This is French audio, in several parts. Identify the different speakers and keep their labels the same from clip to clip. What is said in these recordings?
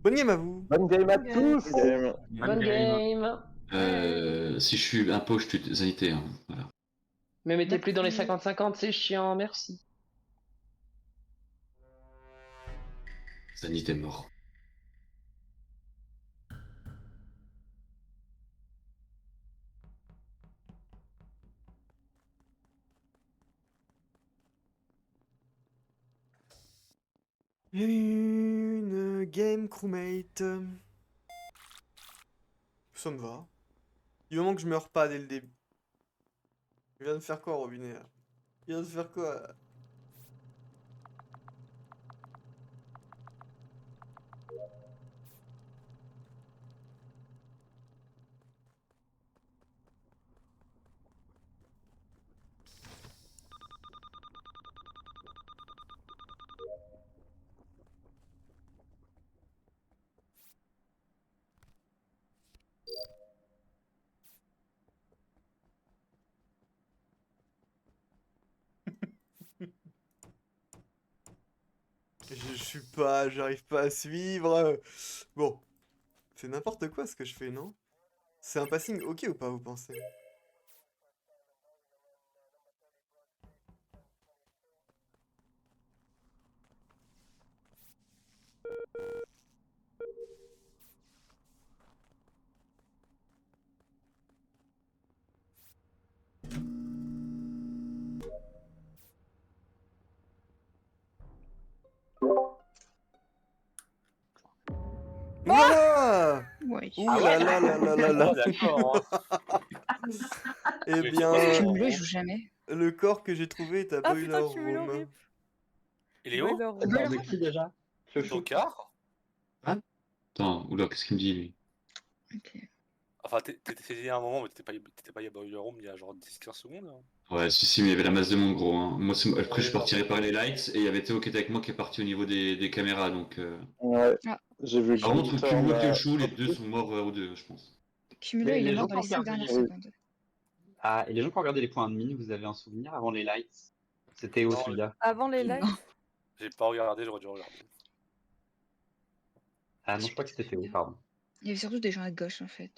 Speaker 1: Bonne game à vous.
Speaker 2: Bonne game à
Speaker 3: Bonne
Speaker 2: tous.
Speaker 3: game.
Speaker 4: Bonne game.
Speaker 5: Si je suis un poche, je suis zanité. Hein. Voilà.
Speaker 4: Me mettez plus dans les
Speaker 3: Merci.
Speaker 4: 50-50, c'est chiant, merci.
Speaker 5: Zanité mort.
Speaker 1: Une game crewmate. Ça me va. Du moment que je meurs pas dès le début. Il vient de faire quoi, Robinet là? Il vient de faire quoi? J'arrive pas à suivre. Bon, c'est n'importe quoi ce que je fais, non? C'est un passing ok ou pas, vous pensez? Voilà!
Speaker 3: Ouais.
Speaker 1: Ouh là là là là là là.
Speaker 2: D'accord.
Speaker 1: Eh
Speaker 2: Mais
Speaker 1: bien,
Speaker 2: c'est
Speaker 3: Cumulo, il joue jamais.
Speaker 1: le corps que j'ai trouvé est à
Speaker 6: Ah
Speaker 1: Boiler
Speaker 6: putain, Cumulo,
Speaker 1: Room.
Speaker 6: rip.
Speaker 2: Il est où?
Speaker 6: Boiler Room.
Speaker 3: Boiler
Speaker 2: de qui déjà? Tocard?
Speaker 5: Attends, oula, qu'est-ce qu'il me dit lui?
Speaker 3: Ok.
Speaker 2: Enfin, t'étais à un moment, mais t'étais pas à Boiler Room il y a genre 10-15 secondes. Hein.
Speaker 5: Ouais, si, mais il y avait la masse de monde gros. Hein. Moi, après, je suis parti réparer les lights et il y avait Théo qui était avec moi qui est parti au niveau des caméras. Donc,
Speaker 7: Ouais,
Speaker 3: Ah.
Speaker 7: j'ai vu
Speaker 5: Par contre,
Speaker 7: Victor,
Speaker 5: Cumulo et
Speaker 7: bah,
Speaker 5: Kyoshou, les deux sont morts aux deux, je pense.
Speaker 3: Cumulo,
Speaker 8: Mais
Speaker 3: il est
Speaker 8: les
Speaker 3: mort
Speaker 8: gens
Speaker 3: dans les
Speaker 8: qui
Speaker 3: 5
Speaker 8: regardent
Speaker 3: dernières
Speaker 7: les-
Speaker 3: secondes.
Speaker 8: Ah, et les gens qui ont regardé les points de mine, vous avez un souvenir avant les lights? C'était où
Speaker 2: Non,
Speaker 8: celui-là?
Speaker 6: Avant les lights.
Speaker 3: Non.
Speaker 2: J'ai pas regardé, j'aurais dû regarder.
Speaker 8: Ah non, je crois que c'était Théo, pardon.
Speaker 3: Il y avait surtout des gens à gauche en fait.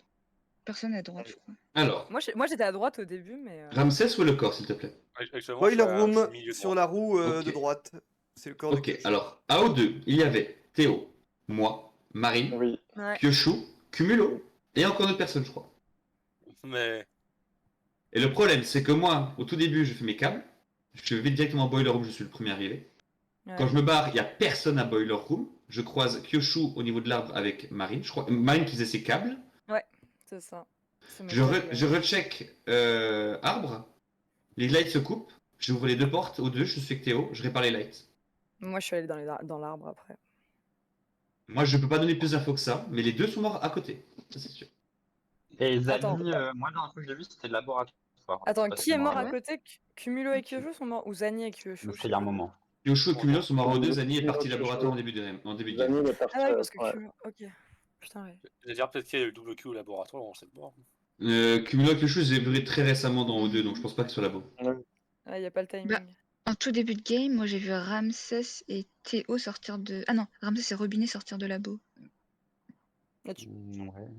Speaker 3: Personne à droite, je crois.
Speaker 5: Alors,
Speaker 6: Moi j'étais à droite au début, mais.
Speaker 5: Ramsès ou le corps, s'il te plaît?
Speaker 2: Actuellement,
Speaker 1: Boiler
Speaker 2: je suis
Speaker 1: Room
Speaker 2: milieu
Speaker 1: sur
Speaker 2: droit.
Speaker 1: la roue de
Speaker 5: Ok.
Speaker 1: droite. C'est le corps de
Speaker 5: Ok,
Speaker 1: Kyoshi.
Speaker 5: alors, à O2, il y avait Théo, moi, Marine,
Speaker 7: Oui,
Speaker 6: Ouais.
Speaker 5: Kyoshou, Cumulo et encore d'autres personnes, je crois.
Speaker 2: Mais
Speaker 5: Et le problème, c'est que moi, au tout début, je fais mes câbles. Je vais directement à Boiler Room, je suis le premier arrivé.
Speaker 6: Ouais.
Speaker 5: Quand je me barre, il n'y a personne à Boiler Room. Je croise Kyoshou au niveau de l'arbre avec Marine. Je crois Marine qui faisait ses câbles.
Speaker 6: C'est ça. C'est
Speaker 5: Je,
Speaker 6: mes câbles.
Speaker 5: je recheck arbre. Les lights se coupent. J'ouvre les deux portes aux deux. Je suis avec Théo. Je répare les lights.
Speaker 6: Moi je suis allée dans l'arbre après.
Speaker 5: Moi, je peux pas donner plus d'infos que ça. Mais les deux sont morts à côté. Ça, c'est sûr.
Speaker 8: Et
Speaker 6: Attends.
Speaker 8: Zani, moi, dans un truc que j'ai vu, c'était le laboratoire.
Speaker 6: Attends,
Speaker 8: Je sais pas
Speaker 6: qui
Speaker 8: si
Speaker 6: est
Speaker 8: vous
Speaker 6: mort
Speaker 8: m'en
Speaker 6: à
Speaker 8: rappelez.
Speaker 6: côté? Cumulo et Kyoshi sont morts? Ou Zani et Kyoshi?
Speaker 8: Mais c'était il y a un moment.
Speaker 5: Kyoshou et Cumulo sont morts aux deux. Zani est
Speaker 7: Cumulo,
Speaker 5: parti
Speaker 7: Kyoshou.
Speaker 5: laboratoire en début de game.
Speaker 7: Zani il est parti.
Speaker 6: Ah ouais, parce que
Speaker 7: ouais.
Speaker 6: Cumulo. Ok. Putain, ouais.
Speaker 2: j'allais dire peut-être qu'il y a eu le double Q au laboratoire, on sait pas.
Speaker 5: Cumulo et Kyoshou, je les ai vus très récemment dans O2. Donc, je pense pas qu'ils soient là-bas.
Speaker 6: Ah, y a pas le timing.
Speaker 3: Bah. En tout début de game, moi j'ai vu Ramsès et Théo sortir de. Ah non, Ramsès et Robinet sortir de labo.
Speaker 6: Ah, tu-
Speaker 8: Ouais.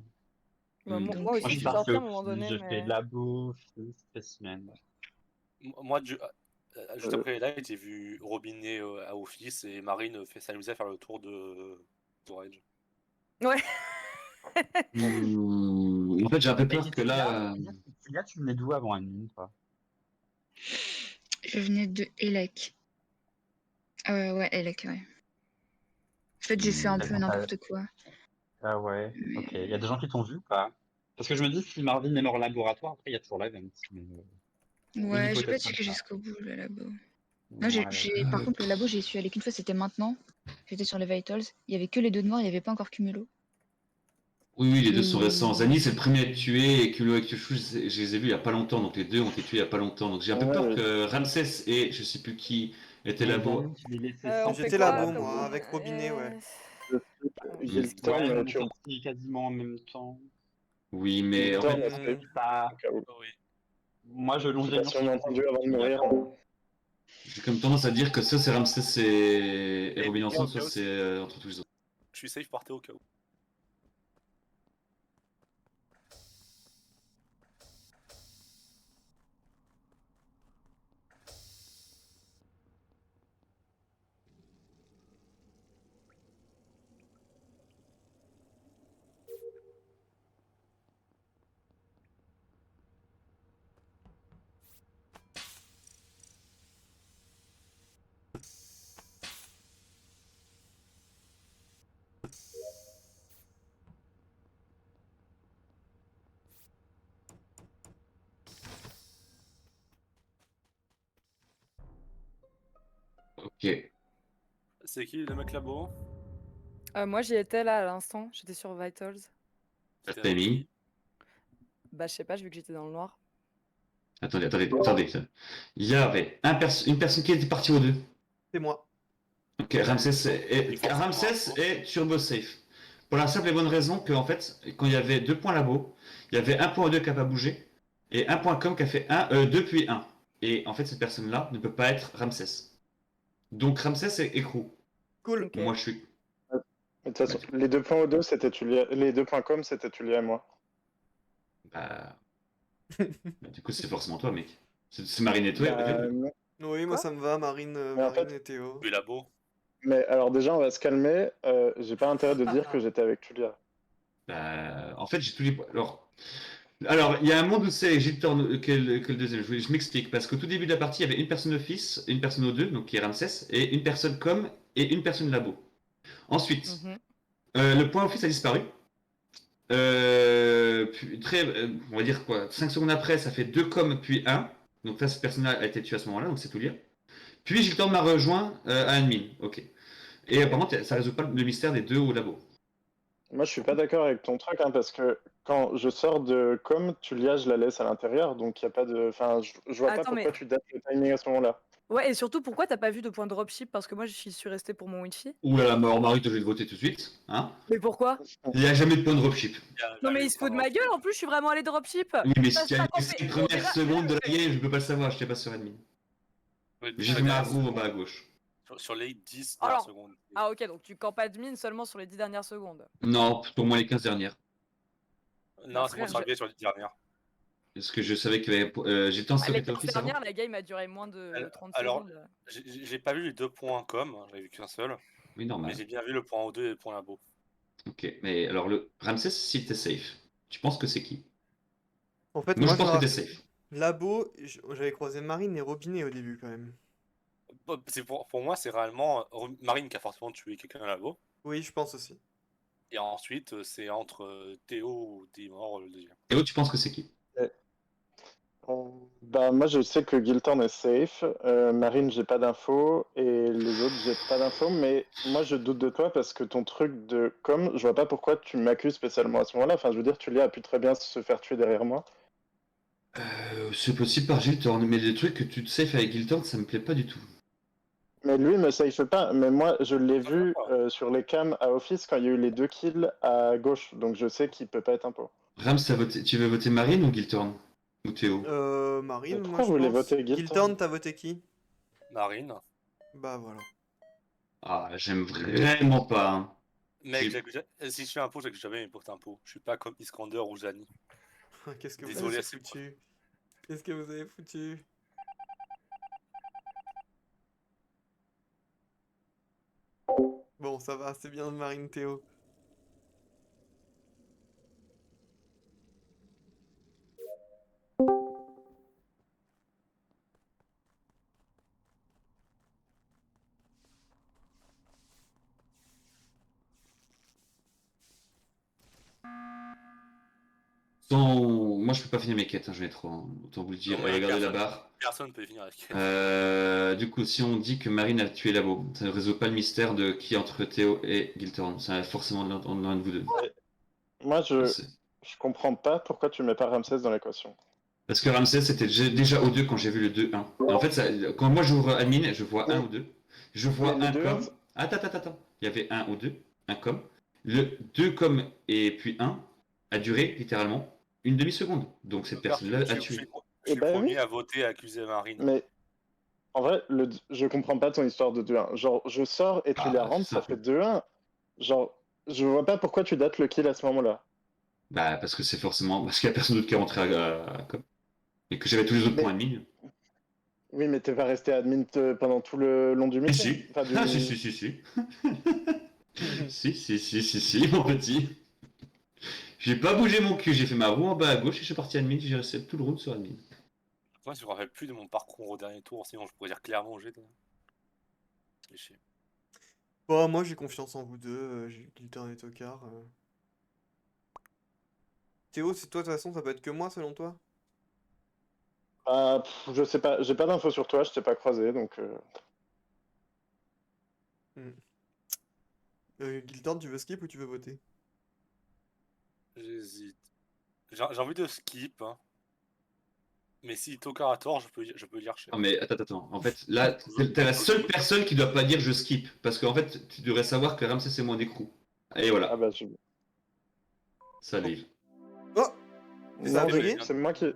Speaker 6: Bah,
Speaker 5: Donc,
Speaker 6: moi aussi,
Speaker 8: Moi,
Speaker 6: je
Speaker 8: je suis
Speaker 6: suis
Speaker 8: parti
Speaker 6: sortie à un
Speaker 8: au
Speaker 6: moment donné.
Speaker 8: j'ai fait
Speaker 6: Mais...
Speaker 8: de labo, spécimen.
Speaker 2: Moi, juste après les lights, j'ai vu Robinet à Office et Marine s'amuser à faire le tour de Storage.
Speaker 6: Ouais.
Speaker 5: En fait, j'ai un peu peur que là.
Speaker 8: Là, tu venais d'où avant Anne, toi?
Speaker 3: Je venais de Elec. Ouais, Elec, ouais. En fait, j'ai fait un peu n'importe quoi.
Speaker 8: Ah ouais, ok. Il y a des gens qui t'ont vu ou pas? Parce que je me dis, si Marvin est mort au laboratoire, après, il y a toujours l'event. Mais...
Speaker 3: Ouais, j'ai
Speaker 8: hypothèse
Speaker 3: pas
Speaker 8: comme
Speaker 3: checké
Speaker 8: ça.
Speaker 3: jusqu'au bout le labo.
Speaker 8: Ouais,
Speaker 3: Non, par contre, le labo, j'y suis allé qu'une fois, c'était maintenant. J'étais sur les Vitals. Il y avait que les deux noirs, il y avait pas encore Cumulo.
Speaker 5: Oui, les deux sont récents. Zani, c'est le premier à être tué, et Kulo et Kyushu, je les ai vus il y a pas longtemps, donc les deux ont été tués il y a pas longtemps. Donc j'ai un peu peur que Ramsès et je sais plus qui étaient là-bas.
Speaker 1: J'étais là-bas, moi, avec Robinet, ouais.
Speaker 7: Victor,
Speaker 8: Ouais,
Speaker 7: mais
Speaker 8: on est
Speaker 7: tu
Speaker 8: sortis quasiment en même temps.
Speaker 5: Oui, mais en
Speaker 7: Victor,
Speaker 5: fait,
Speaker 7: on a fait
Speaker 8: Pas...
Speaker 2: Oui.
Speaker 8: Moi, je
Speaker 7: Je
Speaker 8: longeais
Speaker 7: sais pas si on a entendu avant de mourir.
Speaker 5: j'ai comme tendance à dire que soit c'est Ramsès et Robin ensemble, soit c'est entre tous les autres.
Speaker 2: Je suis safe par Théo au cas où.
Speaker 5: Ok.
Speaker 2: C'est qui le mec là-bas?
Speaker 6: Moi, j'y étais là à l'instant. J'étais sur Vitals.
Speaker 5: Pas de
Speaker 2: C'était avec
Speaker 5: timing.
Speaker 2: qui?
Speaker 6: Bah, je sais pas, j'ai vu que j'étais dans le noir.
Speaker 5: Attendez. Il y avait une personne qui était partie aux 2.
Speaker 1: C'est moi.
Speaker 5: Ok, Ramsès est turbo safe. Pour la simple et bonne raison que, en fait, quand il y avait 2 points labo, il y avait un point 2 qui n'a pas bougé et un point com qui a fait 2 puis 1. Et en fait, cette personne-là ne peut pas être Ramsès. Donc Ramsès est écrou.
Speaker 1: Cool.
Speaker 6: Ok.
Speaker 5: Moi, je suis.
Speaker 7: De toute façon, les 2 points O2, c'était Tulia. Les 2 points com, c'était Tulia et moi.
Speaker 5: Bah... du coup, c'est forcément toi, mec. C'est Marine et toi.
Speaker 7: Non.
Speaker 1: Oui, moi
Speaker 6: Quoi
Speaker 1: ça me va, Marine,
Speaker 7: en
Speaker 1: Marine
Speaker 7: fait-
Speaker 1: et Théo.
Speaker 2: Oui, labo.
Speaker 7: Mais alors déjà, on va se calmer. J'ai pas intérêt de dire que j'étais avec Tulia.
Speaker 5: Bah, en fait, j'ai tous les points. Alors, il y a un monde où c'est Giltorn que le deuxième. Je m'explique. Parce qu'au tout début de la partie, il y avait une personne office, une personne O2, donc qui est Ramsès, et une personne com et une personne labo. Ensuite,
Speaker 6: Mhm.
Speaker 5: le point office a disparu. On va dire quoi, 5 secondes après, ça fait 2 com puis 1. Donc là, cette personne-là a été tuée à ce moment-là, donc c'est tout lire. Puis Giltorn m'a rejoint à admin. Ok. Et apparemment, ça résout pas le mystère des 2 au labo.
Speaker 7: Moi, je suis pas d'accord avec ton truc, hein, parce que quand je sors de com, Tulia, je la laisse à l'intérieur, donc il y a pas de. Enfin, je vois pas
Speaker 6: Attends,
Speaker 7: pourquoi
Speaker 6: mais-
Speaker 7: tu dates le timing à ce moment-là.
Speaker 6: Ouais, et surtout, pourquoi t'as pas vu de point dropship? Parce que moi, je suis resté pour mon Wi-Fi.
Speaker 5: Ouh là là, mort, Marie, je vais te voter tout de suite. Hein,
Speaker 6: Mais pourquoi?
Speaker 5: il n'y a jamais de point de dropship.
Speaker 6: Non, mais il se fout de ma gueule, en plus, je suis vraiment allé dropship.
Speaker 5: Oui, mais
Speaker 6: Ça
Speaker 5: si tu
Speaker 6: sera
Speaker 5: as
Speaker 6: compté.
Speaker 5: les
Speaker 6: Bon,
Speaker 5: premières
Speaker 6: déjà-
Speaker 5: secondes de la
Speaker 6: déjà,
Speaker 5: game, je peux pas le savoir, je t'ai pas sur admin.
Speaker 2: Oui,
Speaker 5: J'ai vu ma roue en bas à gauche.
Speaker 2: sur les 10
Speaker 6: Alors,
Speaker 2: dernières secondes.
Speaker 6: Ah, ok, donc tu campes admin seulement sur les 10 dernières secondes.
Speaker 5: Non, au moins les 15 dernières.
Speaker 2: Non,
Speaker 6: Bah,
Speaker 2: c'est moi
Speaker 6: frère,
Speaker 2: arrivé sur les dernières.
Speaker 5: Parce que je savais qu'il y avait. J'ai le temps de
Speaker 6: Ah,
Speaker 5: stopper
Speaker 6: les
Speaker 5: ta
Speaker 6: 15
Speaker 5: office avant.
Speaker 6: dernières, la game a duré moins de 30
Speaker 2: Alors,
Speaker 6: secondes.
Speaker 2: J'ai pas vu les 2 points com, j'avais vu qu'un seul.
Speaker 5: Oui, normal.
Speaker 2: Mais j'ai bien vu le point O2 et le point labo.
Speaker 5: Ok, mais alors le Ramsès, si t'es safe, tu penses que c'est qui?
Speaker 1: En fait,
Speaker 5: Moi,
Speaker 1: moi
Speaker 5: je pense
Speaker 1: me
Speaker 5: que t'es
Speaker 1: rappelle-
Speaker 5: safe.
Speaker 1: Labo, j'avais croisé Marine et Robinet au début quand même.
Speaker 2: Pour moi, c'est réellement Marine qui a forcément tué quelqu'un à labo.
Speaker 1: Oui, je pense aussi.
Speaker 2: Et ensuite, c'est entre Théo ou Dimor le deuxième.
Speaker 5: Théo, tu penses que c'est qui?
Speaker 7: Bah, moi, je sais que Giltorn est safe. Marine, j'ai pas d'infos. Et les autres, j'ai pas d'infos. Mais moi, je doute de toi parce que ton truc de com, je vois pas pourquoi tu m'accuses spécialement à ce moment-là. Enfin, je veux dire, Tulia a pu très bien se faire tuer derrière moi.
Speaker 5: C'est possible par Giltorn, mais les trucs que tu te safe avec Giltorn, ça me plaît pas du tout.
Speaker 7: Mais lui, il me safe pas. Mais moi, je l'ai
Speaker 2: Ça
Speaker 7: vu
Speaker 2: va
Speaker 7: sur les cams à Office quand il y a eu les 2 kills à gauche. Donc, je sais qu'il peut pas être impo.
Speaker 5: Rams, tu veux voter Marine ou Giltorn? Ou Théo?
Speaker 1: Marine, moi
Speaker 7: Pourquoi
Speaker 1: je
Speaker 7: vous voulez
Speaker 1: pense.
Speaker 7: voter Giltorn
Speaker 1: Giltorn, t'as voté qui?
Speaker 2: Marine.
Speaker 1: Bah voilà.
Speaker 5: Ah, j'aime vraiment pas. Hein.
Speaker 2: Mec,
Speaker 5: J'ai-
Speaker 2: si je fais un pot, j'ai que jamais mes potes impôts. Je suis pas comme Iskander ou Zani.
Speaker 1: Qu'est-ce que vous
Speaker 2: Désolé,
Speaker 1: avez
Speaker 2: c'est
Speaker 1: foutu? Qu'est-ce que vous avez foutu? Bon, ça va, c'est bien de Marine Théo.
Speaker 5: Moi, je peux pas finir mes quêtes, hein, j'en ai trop. Hein. Autant vous le dire.
Speaker 2: Non,
Speaker 5: Et regardez la
Speaker 2: personne.
Speaker 5: barre.
Speaker 2: Personne peut finir avec.
Speaker 5: Du coup, si on dit que Marine a tué Labo, ça ne résout pas le mystère de qui est entre Théo et Giltorn. Ça va forcément l'un de vous deux.
Speaker 7: Moi,
Speaker 5: Je sais.
Speaker 7: je comprends pas pourquoi tu mets pas Ramsès dans l'équation.
Speaker 5: Parce que Ramsès était déjà au 2 quand j'ai vu le 2-1. Et en fait, quand moi j'ouvre admin, je vois 1 ou 2. Je vois
Speaker 7: Mais
Speaker 5: un
Speaker 7: le 2,
Speaker 5: com. Attends. Il y avait 1 ou 2, un com. Le 2 com et puis 1 a duré littéralement une demi-seconde. Donc cette personne-là a
Speaker 2: Je
Speaker 5: tué.
Speaker 2: suis
Speaker 7: Eh
Speaker 2: le
Speaker 7: ben
Speaker 2: premier
Speaker 7: oui.
Speaker 2: à voter et à accuser Marine.
Speaker 7: Mais en vrai, je comprends pas ton histoire de 2-1. Genre, je sors et tu
Speaker 5: Ah,
Speaker 7: la rentres, ça
Speaker 5: simple.
Speaker 7: fait 2-1. Genre, Je vois pas pourquoi tu dates le kill à ce moment-là.
Speaker 5: Bah, parce que c'est forcément. Parce qu'il y a personne d'autre qui est rentré à com. Et que j'avais tous les autres
Speaker 7: Mais-
Speaker 5: points admin.
Speaker 7: Oui, mais t'es pas resté admin pendant tout le long du
Speaker 5: Si,
Speaker 7: meeting.
Speaker 5: si.
Speaker 7: Enfin, du-
Speaker 5: Ah, si, si, si, si. Si, mon petit. J'ai pas bougé mon cul, j'ai fait ma roue en bas à gauche et je suis parti admin, j'ai resté tout le round sur admin.
Speaker 2: Moi, je me rappelle plus de mon parcours au dernier tour, sinon je pourrais dire clairement j'ai. C'est chier.
Speaker 1: Bon, moi j'ai confiance en vous deux, j'ai Gilton et Tokar. Théo, c'est toi de toute façon, ça peut être que moi selon toi?
Speaker 7: Ah, je sais pas, j'ai pas d'infos sur toi, je t'ai pas croisé, donc...
Speaker 1: Gilton, tu veux skip ou tu veux voter?
Speaker 2: J'hésite. J'ai envie de skip. Hein. Mais si Tokar a tort, je peux dire cher.
Speaker 5: Non mais attends, en fait là t'es la seule personne qui doit pas dire je skip, parce qu'en fait tu devrais savoir que Ramsès c'est moins d'écrou. Et
Speaker 7: Ah
Speaker 5: voilà,
Speaker 7: bah,
Speaker 5: ça livre.
Speaker 1: Oh! Ça a
Speaker 7: Non,
Speaker 1: bugué?
Speaker 7: c'est moi qui...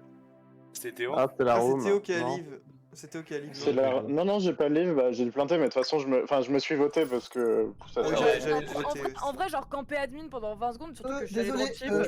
Speaker 2: C'était Théo.
Speaker 9: Ah, c'est la
Speaker 1: Ah,
Speaker 9: room.
Speaker 1: c'est Théo qui a
Speaker 9: non
Speaker 1: live. C'est Théo qui a live.
Speaker 7: C'est
Speaker 1: non
Speaker 7: la... Non, non, j'ai pas le livre, bah, j'ai dû planter, mais de toute façon, je me suis voté parce que... Ça
Speaker 1: Oui,
Speaker 7: sert à
Speaker 1: j'avais-
Speaker 7: rien.
Speaker 1: j'avais
Speaker 6: En
Speaker 1: voté
Speaker 6: vrai-
Speaker 1: aussi.
Speaker 6: en vrai, genre camper admin pendant 20 secondes, surtout que je suis allée
Speaker 1: Désolé,
Speaker 6: dropship,
Speaker 1: je